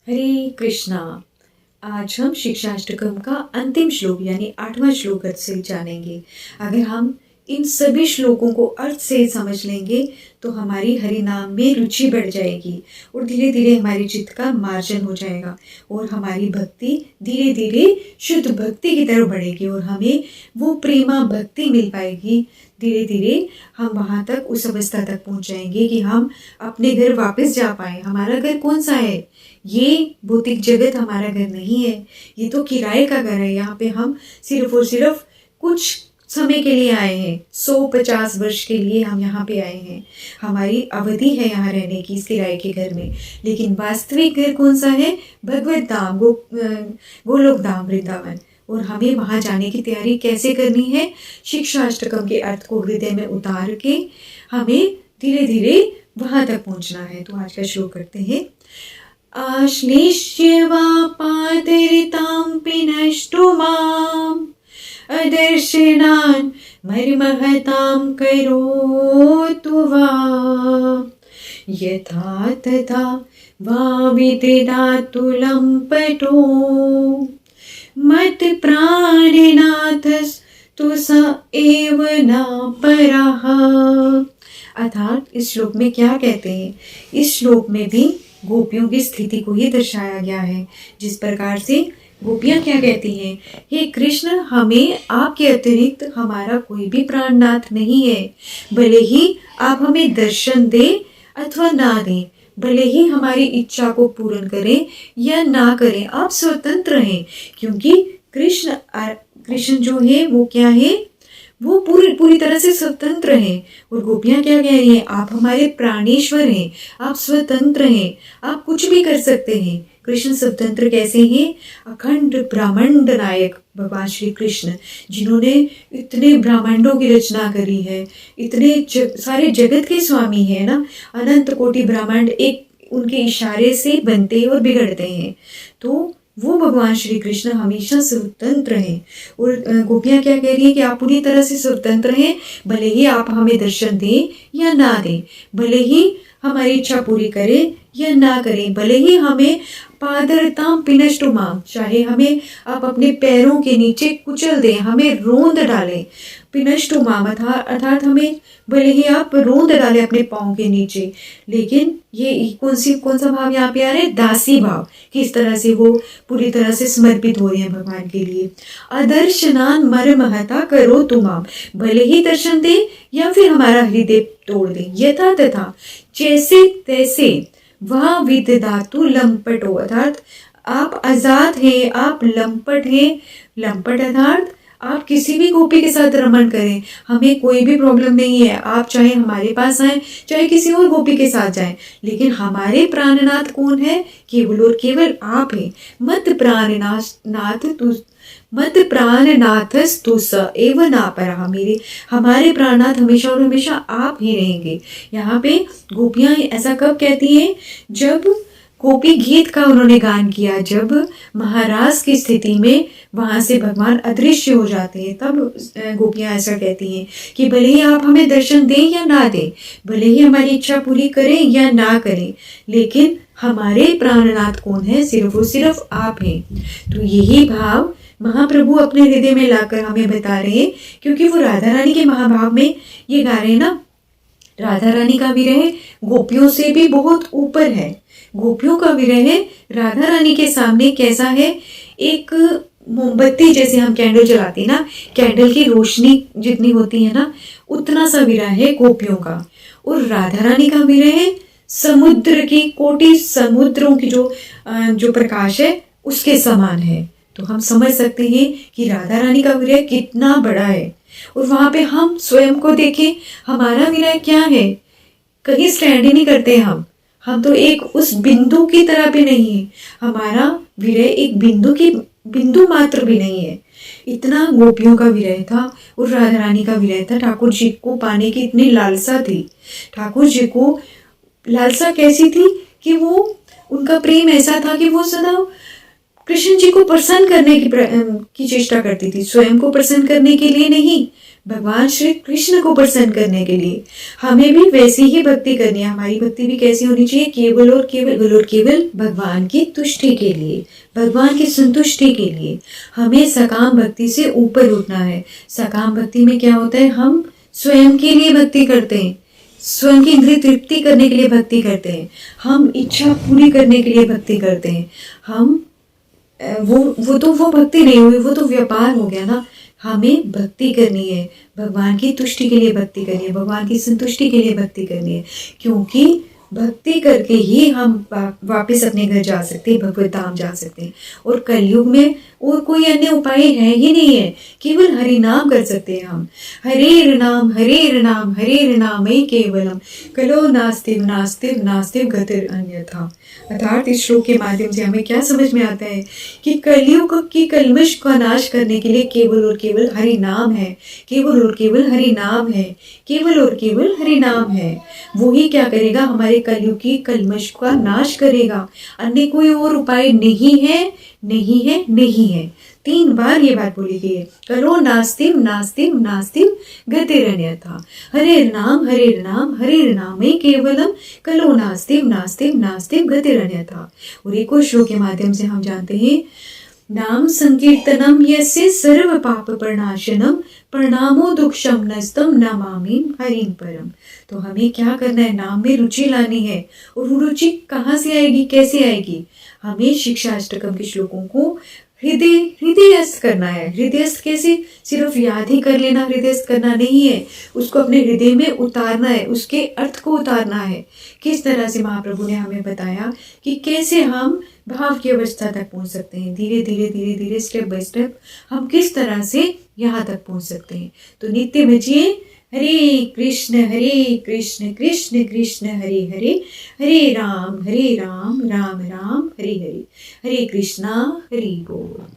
हरे कृष्णा। आज हम शिक्षाष्टकम का अंतिम श्लोक यानी 8वां श्लोक अर्थ से जानेंगे। अगर हम इन सभी श्लोकों को अर्थ से समझ लेंगे तो हमारी हरि नाम में रुचि बढ़ जाएगी और धीरे धीरे हमारे चित्त का मार्जन हो जाएगा और हमारी भक्ति धीरे धीरे शुद्ध भक्ति की तरफ बढ़ेगी और हमें वो प्रेमा भक्ति मिल पाएगी। धीरे धीरे हम वहाँ तक उस अवस्था तक पहुँच जाएंगे कि हम अपने घर वापस जा पाए। हमारा घर कौन सा है? ये भौतिक जगत हमारा घर नहीं है, ये तो किराए का घर है। यहाँ पे हम सिर्फ और सिर्फ कुछ समय के लिए आए हैं, 150 वर्ष के लिए हम यहाँ पे आए हैं। हमारी अवधि है यहाँ रहने की इस किराए के घर में, लेकिन वास्तविक घर कौन सा है? भगवत धाम, गोलोक धाम, वृंदावन। और हमें वहाँ जाने की तैयारी कैसे करनी है? शिक्षाष्टकम के अर्थ को हृदय में उतार के हमें धीरे धीरे वहाँ तक पहुँचना है। तो आज का श्लोक करते हैं। आश्लिष्य वा पादरितां पिनष्टु माम् अदर्शनान् मर्महतां करोतु वा यथा तथा वा विदधातु लम्पटो मत् प्राणनाथस्तु स एव न परः। अर्थात इस श्लोक में क्या कहते हैं? इस श्लोक में भी गोपियों की स्थिति को ही दर्शाया गया है। जिस प्रकार से गोपियां क्या कहती हैं, हे कृष्ण, हमें आपके अतिरिक्त हमारा कोई भी प्राणनाथ नहीं है। भले ही आप हमें दर्शन दें अथवा ना दें, भले ही हमारी इच्छा को पूर्ण करें या ना करें, आप स्वतंत्र हैं। क्योंकि कृष्ण जो है वो क्या है? वो पूरी तरह से स्वतंत्र हैं। और गोपियां क्या कह रही हैं? आप हमारे प्राणेश्वर हैं, आप स्वतंत्र हैं, आप कुछ भी कर सकते हैं। कृष्ण स्वतंत्र कैसे हैं? अखंड ब्रह्मांड नायक भगवान श्री कृष्ण, जिन्होंने इतने ब्रह्मांडों की रचना करी है, इतने सारे जगत के स्वामी है ना। अनंत कोटि ब्रह्मांड एक उनके इशारे से बनते और बिगड़ते हैं। तो वो भगवान श्री कृष्ण हमेशा स्वतंत्र हैं। और गोपियां क्या कह रही है कि आप पूरी तरह से स्वतंत्र हैं, भले ही आप हमें दर्शन दें या ना दें, भले ही हमारी इच्छा पूरी करें या ना करें, भले ही हमें पादरताम पिनष्टु माम, चाहे हमें आप अपने पैरों के नीचे कुचल दें, हमें रोंद डालें। पिनष्टु माम अर्थात हमें भले ही आप रोंद डालें अपने पाँव के नीचे, लेकिन ये कौन सा भाव यहाँ पे आ रहा है? दासी भाव। किस तरह से वो पूरी तरह से समर्पित हो रहे हैं भगवान के लिए। अदर्शनान मर्महता करो तुमाम, भले ही दर्शन दे या फिर हमारा हृदय तोड़ दे। यथा तथा, जैसे तैसे, वह विदधातु लंपटो, अर्थात आप आजाद हैं, आप लंपट हैं। लंपट अर्थात आप किसी भी गोपी के साथ रमण करें, हमें कोई भी प्रॉब्लम नहीं है। आप चाहे हमारे पास आए, चाहे किसी और गोपी के साथ जाएं, लेकिन हमारे प्राणनाथ कौन है? केवल और केवल आप हैं। मत प्राणनाथस्तु स एव न परः, मेरे हमारे प्राणनाथ हमेशा और हमेशा आप ही रहेंगे। यहाँ पे गोपियां ऐसा कब कहती हैं? जब गोपी गीत का उन्होंने गान किया, जब महाराज की स्थिति में वहां से भगवान अदृश्य हो जाते हैं, तब गोपियां ऐसा कहती हैं कि भले ही आप हमें दर्शन दें या ना दें, भले ही हमारी इच्छा पूरी करें या ना करें, लेकिन हमारे प्राणनाथ कौन है? सिर्फ और सिर्फ आप हैं। तो यही भाव महाप्रभु अपने हृदय में लाकर हमें बता रहे हैं, क्योंकि वो राधा रानी के महाभाव में ये गा रहे हैं ना। राधा रानी का विरह गोपियों से भी बहुत ऊपर है। गोपियों का विरह राधा रानी के सामने कैसा है? एक मोमबत्ती जैसे हम कैंडल जलाते हैं ना, कैंडल की रोशनी जितनी होती है ना, उतना सा विरह है गोपियों का। और राधा रानी का विरह समुद्र की कोटि समुद्रों की जो प्रकाश है उसके समान है। तो हम समझ सकते हैं कि राधा रानी का विरह कितना बड़ा है। और वहां पे हम स्वयं को देखें, हमारा विरह क्या है? कहीं स्टैंड ही नहीं करते हम तो एक उस बिंदु की तरह भी नहीं है। हमारा विरह एक बिंदु मात्र भी नहीं है। इतना गोपियों का विरह था और राधा रानी का विरह था। ठाकुर जी को पाने की इतनी लालसा थी। ठाकुर जी को लालसा कैसी थी कि वो उनका प्रेम ऐसा था कि वो सदा कृष्ण जी को प्रसन्न करने की चेष्टा करती थी, स्वयं को प्रसन्न करने के लिए नहीं, भगवान श्री कृष्ण को प्रसन्न करने के लिए। हमें भी वैसी ही भक्ति करनी है। हमारी भक्ति भी कैसी होनी चाहिए? केवल और केवल भगवान की तुष्टि के लिए, भगवान की संतुष्टि के लिए। हमें सकाम भक्ति से ऊपर उठना है। सकाम भक्ति में क्या होता है? हम स्वयं के लिए भक्ति करते हैं, स्वयं की इंद्रिय तृप्ति करने के लिए भक्ति करते हैं, हम इच्छा पूरी करने के लिए भक्ति करते हैं। हम वो भक्ति नहीं हुई, वो तो व्यापार हो गया ना। हमें भक्ति करनी है, भगवान की तुष्टि के लिए भक्ति करनी है, भगवान की संतुष्टि के लिए भक्ति करनी है। क्योंकि भक्ति करके ही हम वापस अपने घर जा सकते हैं, भगवत धाम जा सकते हैं। और कलयुग में और कोई अन्य उपाय है ही नहीं है, केवल हरि नाम कर सकते हैं हम। हरेर नाम हरेर नाम ही केवलम, कलो नास्तिव नास्तिव नास्तिव गतिर अन्यथा। अर्थात इस श्लोक के माध्यम से हमें क्या समझ में आता है कि कलयुग की कल्मश का नाश करने के लिए केवल और केवल हरि नाम है, केवल और केवल हरि नाम है, केवल और केवल हरि नाम है। वो ही क्या करेगा? हमारे कलयुग की कल्मश का नाश करेगा। अन्य कोई और उपाय नहीं है, नहीं है, नहीं है। 3 बार ये बात बोली गई है। कलो नास्तिव नास्तिव नास्तिव गतिरन्यथा। हरेर नाम ही केवलम, कलो नास्तिव नास्तिव नास्तिव गतिरन्यथा। और एक और श्लोक के माध्यम से हम जानते हैं, नाम संकीर्तनम यस्य सर्व पाप प्रणाशनम प्रणामो दुक्षम नस्तम नमामि हरिम परम। तो हमें क्या करना है? नाम में रुचि लानी है। और वो रुचि कहाँ से आएगी, कैसे आएगी? हमें शिक्षा अष्टकम के श्लोकों को हृदयस्थ करना है। हृदयस्थ कैसे? सिर्फ याद ही कर लेना हृदयस्थ करना नहीं है, उसको अपने हृदय में उतारना है, उसके अर्थ को उतारना है। किस तरह से महाप्रभु ने हमें बताया कि कैसे हम भाव की अवस्था तक पहुंच सकते हैं। धीरे धीरे स्टेप बाय स्टेप हम किस तरह से यहाँ तक पहुंच सकते हैं। तो नित्य भजिए हरे कृष्ण कृष्ण कृष्ण हरे हरे, हरे राम राम राम हरे हरे, हरे कृष्णा हरि बोल।